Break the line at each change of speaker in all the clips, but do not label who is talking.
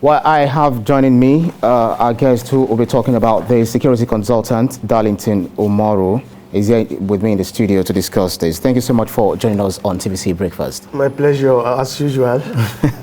Well, I have joining me our guest who will be talking about the security consultant, Darlington Umaru, is here with me in the studio to discuss this. Thank you so much for joining us on TVC Breakfast.
My pleasure, as usual.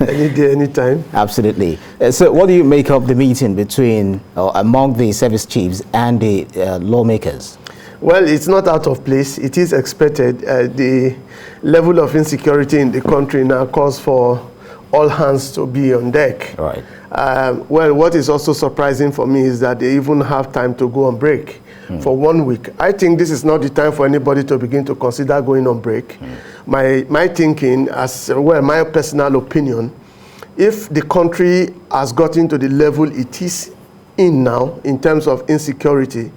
Any day, anytime.
Absolutely. So what do you make of the meeting between, among the service chiefs and the lawmakers?
Well, it's not out of place. It is expected. The level of insecurity in the country now calls for all hands to be on deck.
Right.
Well, what is also surprising for me is that they even have time to go on break for 1 week. I think this is not the time for anybody to begin to consider going on break. My thinking, as well, my personal opinion, if the country has gotten to the level it is in now in terms of insecurity,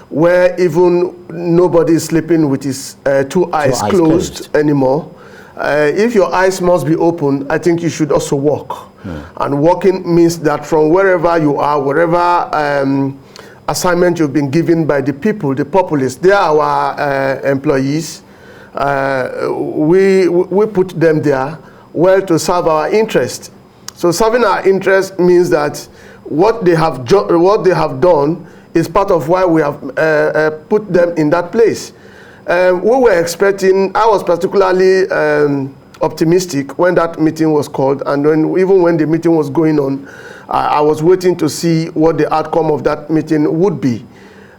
where even nobody is sleeping with his two eyes closed anymore, if your eyes must be open, I think you should also walk. And walking means that from wherever you are, wherever assignment you've been given by the people, the populace, they are our employees. We put them there well to serve our interest. So serving our interest means that what they have done is part of why we have put them in that place. We were expecting, I was particularly optimistic when that meeting was called, and even when the meeting was going on, I was waiting to see what the outcome of that meeting would be.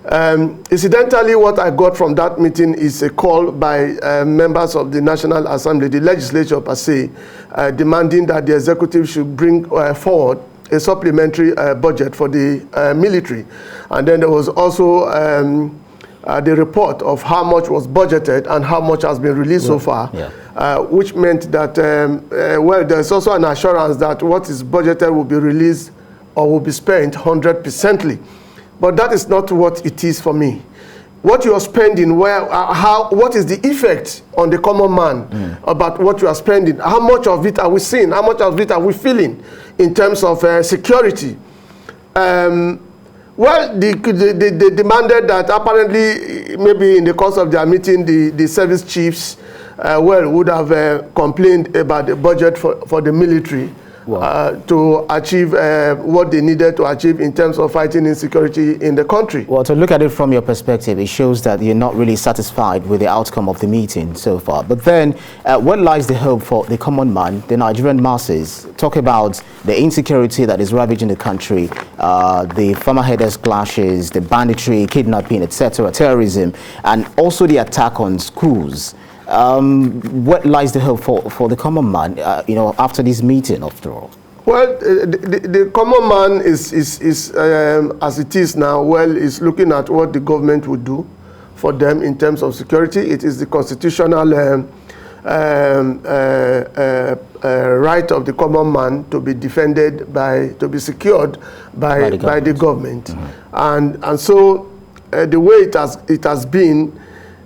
Incidentally, what I got from that meeting is a call by members of the National Assembly, the legislature per se, demanding that the executive should bring forward a supplementary budget for the military. And then there was also the report of how much was budgeted and how much has been released so far, which meant that, well, there's also an assurance that what is budgeted will be released or will be spent 100%. But that is not what it is for me. What you are spending, what is the effect on the common man about what you are spending? How much of it are we seeing? How much of it are we feeling in terms of security? Well, they demanded that apparently, maybe in the course of their meeting, the service chiefs, would have complained about the budget for the military to achieve what they needed to achieve in terms of fighting insecurity in the country.
Well, to look at it from your perspective, it shows that you're not really satisfied with the outcome of the meeting so far. But then, what lies the hope for the common man, the Nigerian masses? Talk about the insecurity that is ravaging the country, the farmer herders clashes, the banditry, kidnapping, etc., terrorism, and also the attack on schools. What lies the hope for the common man, after this meeting, after all?
Well, the common man is as it is now, well, is looking at what the government would do for them in terms of security. It is the constitutional right of the common man to be defended to be secured by the government. And so the way it has been,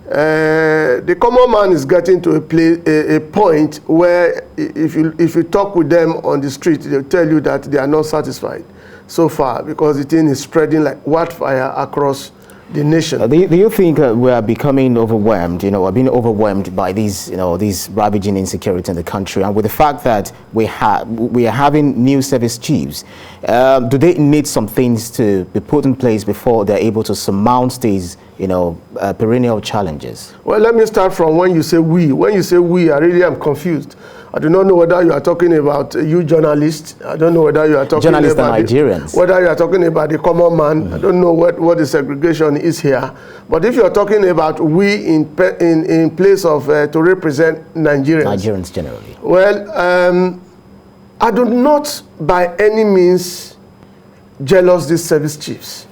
the common man is getting to a point where if you talk with them on the street, they'll tell you that they are not satisfied so far because the thing is spreading like wildfire across the nation.
Do you think we are becoming overwhelmed, we're being overwhelmed by these ravaging insecurity in the country, and with the fact that we are having new service chiefs, do they need some things to be put in place before they're able to surmount these perennial challenges? Well,
let me start from when you say we. When you say we, I really am confused. I do not know whether you are talking about you journalists. I don't know whether you are talking
journalists
about
and Nigerians.
Whether you are talking about the common man. I don't know what the segregation is here. But if you are talking about we in place of to represent
Nigerians generally.
Well, I do not by any means jealous these service chiefs.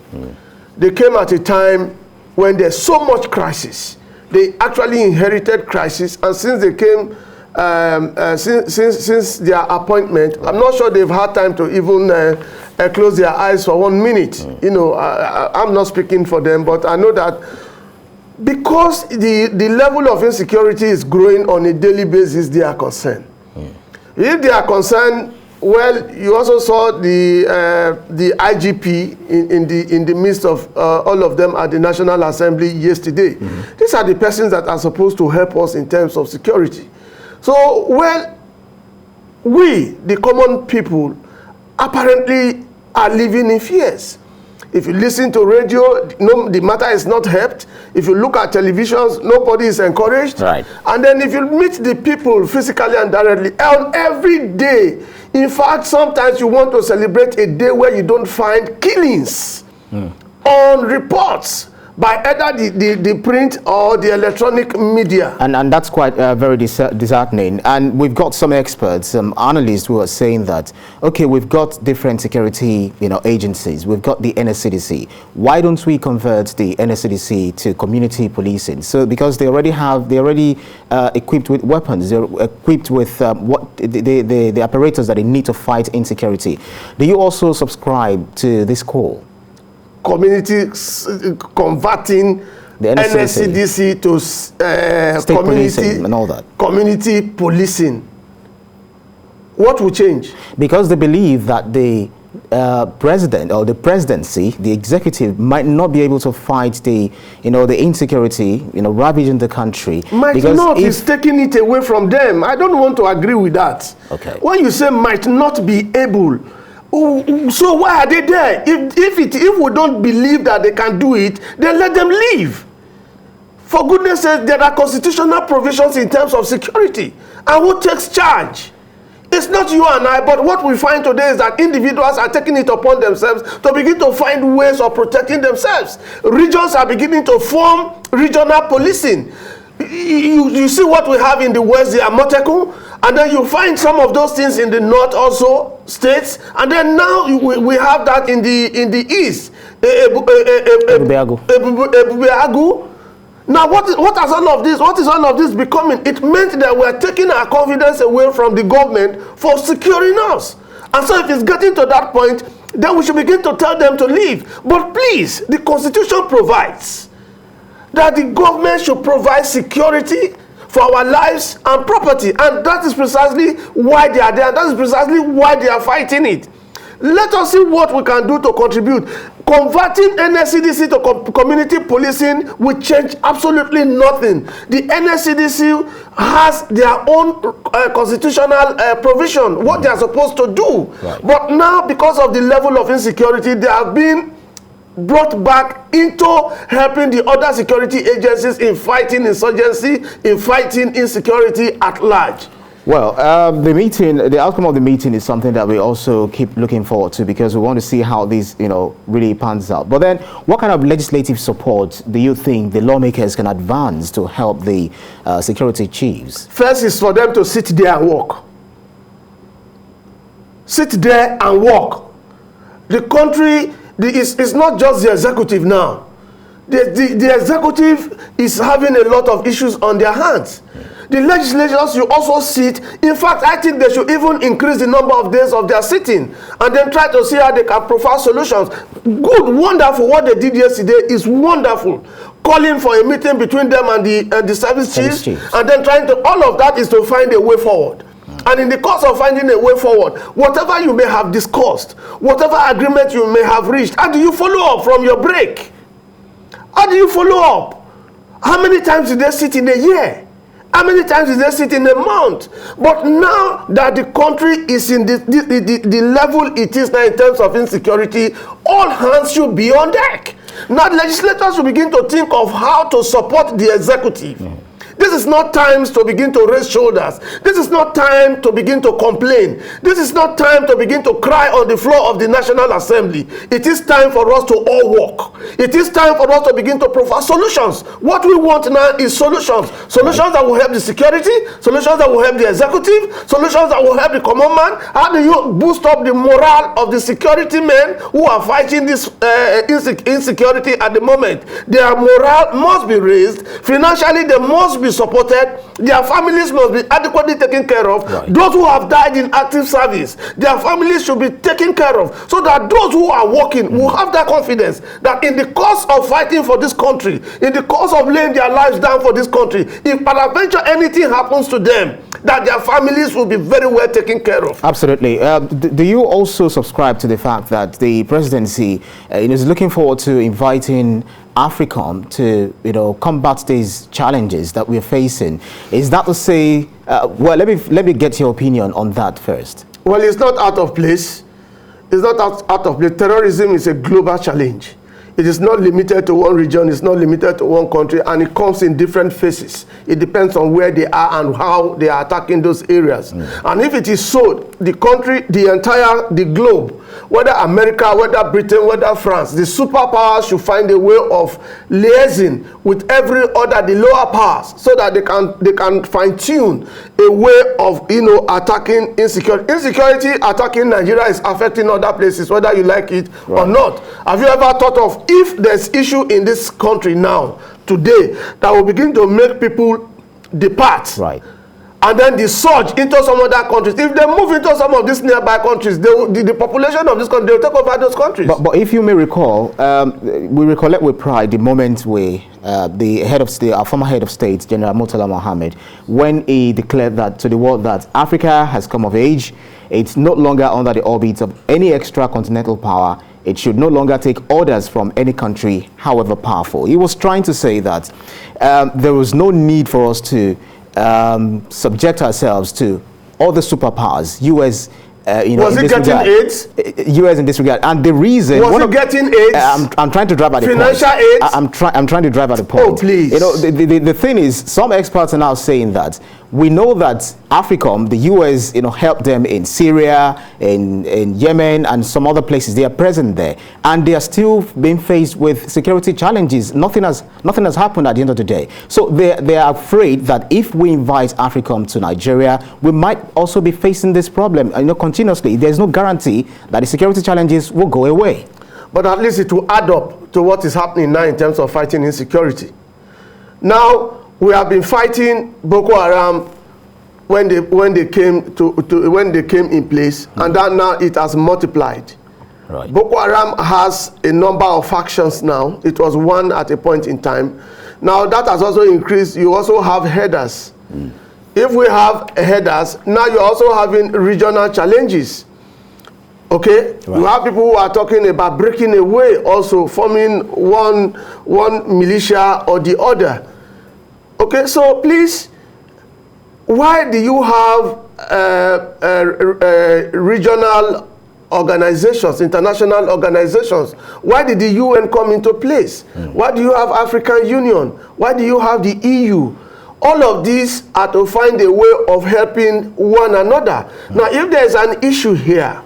They came at a time when there's so much crisis. They actually inherited crisis, and since they came, since their appointment, I'm not sure they've had time to even close their eyes for 1 minute. I'm not speaking for them, but I know that because the level of insecurity is growing on a daily basis, they are concerned. If they are concerned, well, you also saw the IGP in the midst of all of them at the National Assembly yesterday. These are the persons that are supposed to help us in terms of security. So, well, we, the common people, apparently are living in fears. If you listen to radio, no, the matter is not helped. If you look at televisions, nobody is encouraged.
Right.
And then if you meet the people physically and directly, on every day, in fact, sometimes you want to celebrate a day where you don't find killings on reports by either the print or the electronic media.
And that's quite very disheartening. And we've got some experts, some analysts who are saying that, okay, we've got different security agencies. We've got the NSCDC. Why don't we convert the NSCDC to community policing? So because they're already equipped with weapons, they're equipped with the apparatus that they need to fight insecurity. Do you also subscribe to this call?
Community converting the NSCDC to
state policing and all that.
Community policing. What will change? Because
they believe that the president or the presidency, the executive, might not be able to fight the insecurity ravaging the country.
Might not is taking it away from them. I don't want to agree with that.
Okay.
When you say might not be able, so why are they there? If we don't believe that they can do it, then let them leave. For goodness sake, there are constitutional provisions in terms of security. And who takes charge? It's not you and I, but what we find today is that individuals are taking it upon themselves to begin to find ways of protecting themselves. Regions are beginning to form regional policing. You see what we have in the West, the Amotekun, and then you find some of those things in the North also, states, and then now we have that in the East. Ebubeagu. Now, what is all of this? What is all of this becoming? It meant that we are taking our confidence away from the government for securing us. And so if it's getting to that point, then we should begin to tell them to leave. But please, the Constitution provides that the government should provide security for our lives and property. And that is precisely why they are there. That is precisely why they are fighting it. Let us see what we can do to contribute. Converting NSCDC to community policing will change absolutely nothing. The NSCDC has their own constitutional provision, what they are supposed to do. Right. But now, because of the level of insecurity, they have been brought back into helping the other security agencies in fighting insurgency, in fighting insecurity at large.
Well, the outcome of the meeting is something that we also keep looking forward to, because we want to see how this, really pans out. But then, what kind of legislative support do you think the lawmakers can advance to help the security chiefs?
First is for them to sit there and work. Sit there and work. The country, it's not just the executive now. The executive is having a lot of issues on their hands. The legislators should also sit. In fact, I think they should even increase the number of days of their sitting and then try to see how they can provide solutions. Good, wonderful. What they did yesterday is wonderful. Calling for a meeting between them and the service chiefs, and then trying to, all of that is to find a way forward. And in the course of finding a way forward, whatever you may have discussed, whatever agreement you may have reached, how do you follow up from your break? How do you follow up? How many times did they sit in a year? How many times did they sit in a month? But now that the country is in the level it is now in terms of insecurity, all hands should be on deck. Now legislators should begin to think of how to support the executive. This is not time to begin to raise shoulders. This is not time to begin to complain. This is not time to begin to cry on the floor of the National Assembly. It is time for us to all work. It is time for us to begin to provide solutions. What we want now is solutions. Solutions that will help the security, solutions that will help the executive, solutions that will help the common man. How do you boost up the morale of the security men who are fighting this insecurity at the moment? Their morale must be raised. Financially, they must be supported. Their families must be adequately taken care of. Right. Those who have died in active service, their families should be taken care of, so that those who are working will have that confidence that in the course of fighting for this country, in the course of laying their lives down for this country, if peradventure anything happens to them, that their families will be very well taken care of.
Absolutely. Do you also subscribe to the fact that the presidency is looking forward to inviting AFRICOM to combat these challenges that we're facing? Is that to say, well, let me get your opinion on that first.
Well, it's not out of place. It's not out of place. Terrorism is a global challenge. It is not limited to one region, it's not limited to one country, and it comes in different phases. It depends on where they are and how they are attacking those areas. And if it is so, the country, the globe, whether America, whether Britain, whether France, the superpowers should find a way of liaising with every other, the lower powers, so that they can fine-tune a way of, attacking insecurity. Insecurity attacking Nigeria is affecting other places, whether you like it or not. Have you ever thought of, if there's issue in this country now, today, that will begin to make people depart, and then the surge into some other countries? If they move into some of these nearby countries, the population of this country, they will take over those countries.
But if you may recall, we recollect with pride the moment the head of state, our former head of state, General Murtala Mohammed, when he declared that to the world that Africa has come of age, it's no longer under the orbit of any extra continental power. It should no longer take orders from any country, however powerful. He was trying to say that there was no need for us to subject ourselves to other superpowers. US,
was it getting AIDS?
US in this regard, and the reason
was it getting AIDS?
I'm trying to drive at the
financial
point.
AIDS.
I'm trying to drive at the point.
Oh, please.
The thing is, some experts are now saying that we know that AFRICOM, the US, helped them in Syria, in Yemen, and some other places. They are present there, and they are still being faced with security challenges. Nothing has happened at the end of the day. So they are afraid that if we invite AFRICOM to Nigeria, we might also be facing this problem. Continuously, there's no guarantee that the security challenges will go away.
But at least it will add up to what is happening now in terms of fighting insecurity. Now, we have been fighting Boko Haram when they came in place, and that now it has multiplied. Right. Boko Haram has a number of factions now. It was one at a point in time. Now that has also increased. You also have headers. If we have headers, now you're also having regional challenges. Okay, right. You have people who are talking about breaking away, also forming one militia or the other. Okay, so please, why do you have regional organizations, international organizations? Why did the UN come into place? Why do you have African Union? Why do you have the EU? All of these are to find a way of helping one another. Now, if there's an issue here,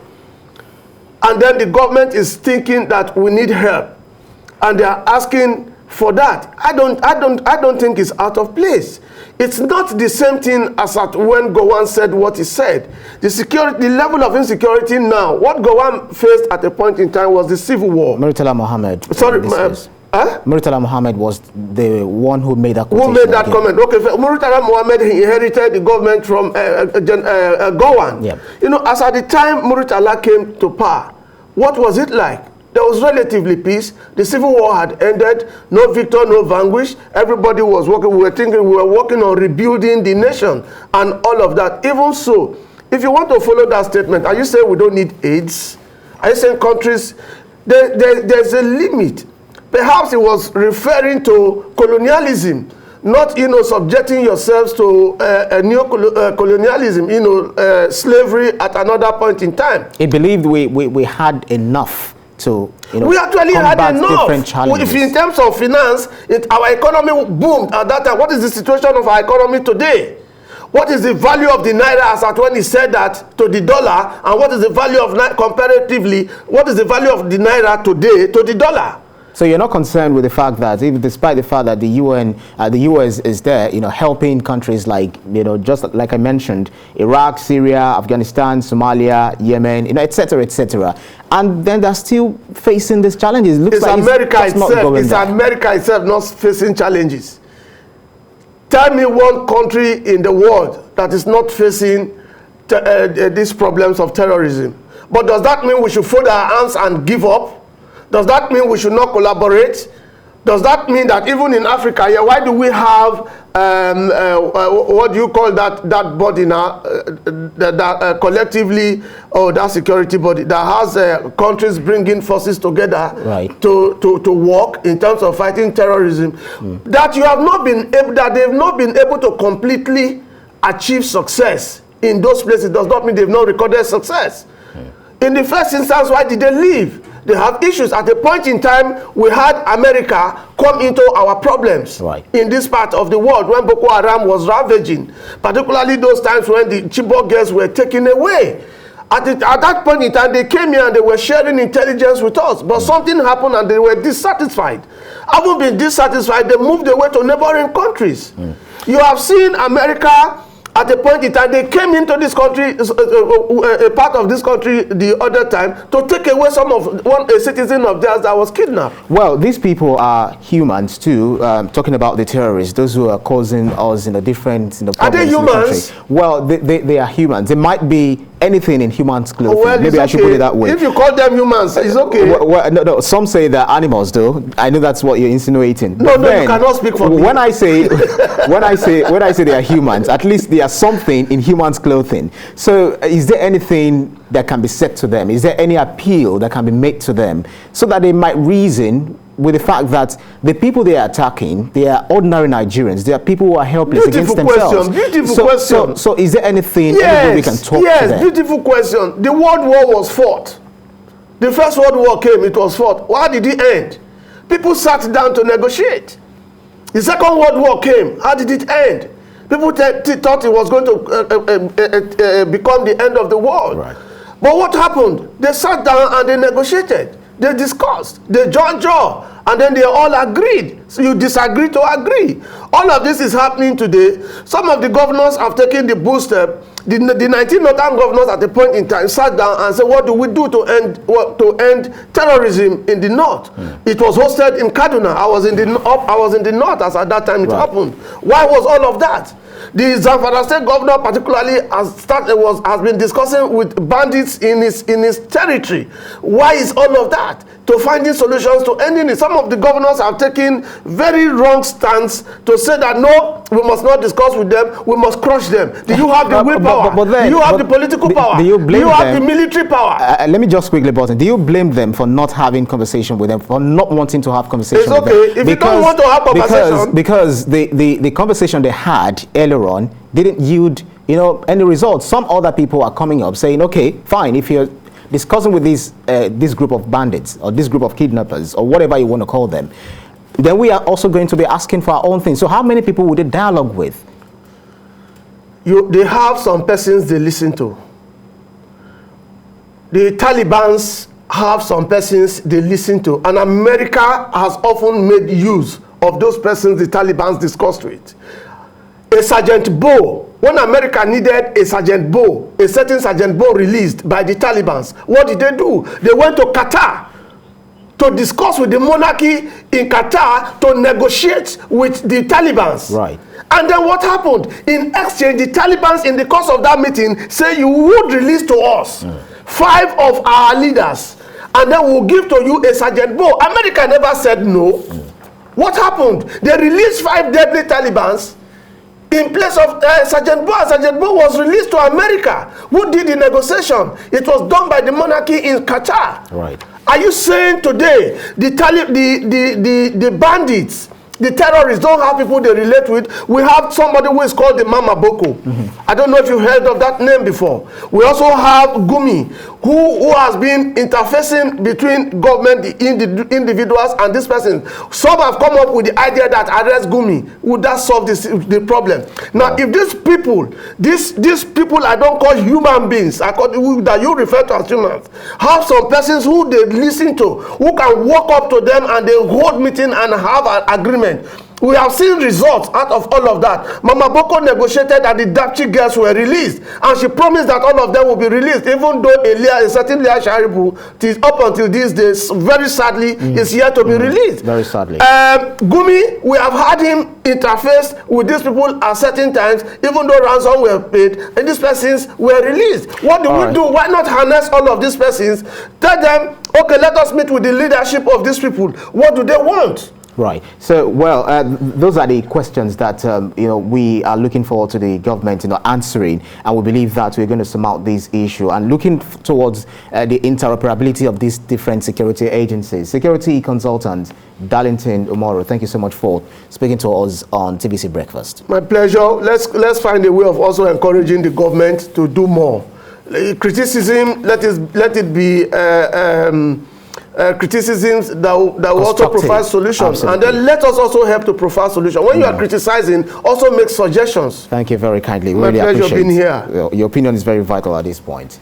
and then the government is thinking that we need help, and they are asking for that, I don't think it's out of place. It's not the same thing as at when Gowon said what he said. The level of insecurity now, what Gowon faced at a point in time was the civil war.
Murtala Mohammed.
Sorry,
Murtala Mohammed was the one who made that quotation.
Who made that comment? Okay, Murtala Mohammed inherited the government from Gowon. Yep. As at the time Murtala came to power, what was it like? There was relatively peace. The civil war had ended. No victor, no vanquish. Everybody was working. We were working on rebuilding the nation and all of that. Even so, if you want to follow that statement, are you saying we don't need AIDS? Are you saying countries? There's a limit. Perhaps it was referring to colonialism, not subjecting yourselves to neo-colonialism, slavery at another point in time.
He believed we had enough to
we actually had enough. If in terms of finance, our economy boomed at that time. What is the situation of our economy today? What is the value of the naira as at when he said that to the dollar, and what is the value of comparatively? What is the value of the naira today to the dollar?
So you're not concerned with the fact that, even despite the fact that the UN, the US is there, helping countries like, just like I mentioned, Iraq, Syria, Afghanistan, Somalia, Yemen, etc., etc., and then they're still facing these challenges. It looks like
America itself not facing challenges. Tell me one country in the world that is not facing these problems of terrorism. But does that mean we should fold our hands and give up? Does that mean we should not collaborate? Does that mean that even in Africa, why do we have, what do you call that body now, that collectively, that security body that has countries bringing forces together to work in terms of fighting terrorism, that they've not been able to completely achieve success in those places does not mean they've not recorded success. In the first instance, why did they leave? They have issues. At a point in time, we had America come into our problems in this part of the world when Boko Haram was ravaging, particularly those times when the Chibok girls were taken away. At that point in time, they came here and they were sharing intelligence with us, but something happened and they were dissatisfied. Having been dissatisfied, they moved away to neighboring countries. You have seen America. At a point in time, they came into this country, a part of this country the other time, to take away a citizen of theirs that was kidnapped.
Well, these people are humans too. Talking about the terrorists, those who are causing us in a different
are they humans?
Well, they are humans. They might be anything in humans' clothing.
Well,
maybe I should put it that way.
If you call them humans, it's okay.
Well, no, some say they're animals, though. I know that's what you're insinuating.
No, then, you cannot speak for me.
When I say they are humans, at least they are something in humans' clothing. So, is there anything that can be said to them? Is there any appeal that can be made to them so that they might reason with the fact that the people they are attacking, they are ordinary Nigerians. They are people who are helpless against themselves.
Beautiful question.
So is there anything we can talk to them?
Yes, beautiful question. The World War was fought. The First World War came, it was fought. How did it end? People sat down to negotiate. The Second World War came. How did it end? People thought it was going to become the end of the world.
Right.
But what happened? They sat down and they negotiated. They discussed, they joined jaw, and then they all agreed. So you disagree to agree. All of this is happening today. Some of the governors have taken the bold step. The 19 northern governors at a point in time sat down and said, what do we do to end terrorism in the north? It was hosted in Kaduna. I was in the north as at that time it happened. Why was all of that? The Zamfara state governor particularly has been discussing with bandits in his territory. Why is all of that? To finding solutions to ending it. Some of the governors have taken very wrong stance to say that no, we must not discuss with them, we must crush them. Do you have the willpower? Do you have the political power? Do you have the military power?
Let me just quickly button. Do you blame them for not having conversation with them, for not wanting to have conversation with them?
It's okay. If you don't want to have conversation.
Because the conversation they had earlier on didn't yield any results. Some other people are coming up saying, okay, fine, if you're discussing with this group of bandits or this group of kidnappers or whatever you want to call them, then we are also going to be asking for our own thing. So how many people would they dialogue with?
They have some persons they listen to. The Talibans have some persons they listen to, and America has often made use of those persons the Talibans discussed with. A Sergeant Bo, when America needed a Sergeant Bo, a certain Sergeant Bo released by the Talibans, what did they do? They went to Qatar to discuss with the monarchy in Qatar to negotiate with the Talibans.
Right.
And then what happened? In exchange, the Talibans in the course of that meeting say you would release to us 5 of our leaders, and then we'll give to you a Sergeant Bo. America never said no. What happened? They released 5 deadly Talibans in place of Sergeant Bo. Sergeant Bo was released to America. Who did the negotiation? It was done by the monarchy in Qatar.
Right.
Are you saying today the bandits, the terrorists don't have people they relate with? We have somebody who is called the Mama Boko. I don't know if you've heard of that name before. We also have Gumi, who has been interfacing between government, the individuals, and this person. Some have come up with the idea that arrest Gumi would that solve the problem. Now, if these people I don't call human beings, that you refer to as humans, have some persons who they listen to, who can walk up to them and they hold meeting and have an agreement. We have seen results out of all of that. Mama Boko negotiated and the Dapchi girls were released, and she promised that all of them will be released, even though a certain Leah Sharibu, up until these days, very sadly, is yet to be released.
Very sadly.
Gumi, we have had him interface with these people at certain times, even though ransom were paid, and these persons were released. What do we do? Why not harness all of these persons? Tell them, okay, let us meet with the leadership of these people. What do they want?
Right. So, well, those are the questions that we are looking forward to the government answering, and we believe that we're going to surmount this issue and looking towards the interoperability of these different security agencies. Security consultant Darlington Umoro, thank you so much for speaking to us on TVC Breakfast.
My pleasure. Let's find a way of also encouraging the government to do more. Criticism, let it be criticisms that will also provide solutions. Absolutely. And then let us also help to provide solutions. When you are criticizing, also make suggestions.
Thank you very kindly.
My
really
pleasure being here.
Your opinion is very vital at this point.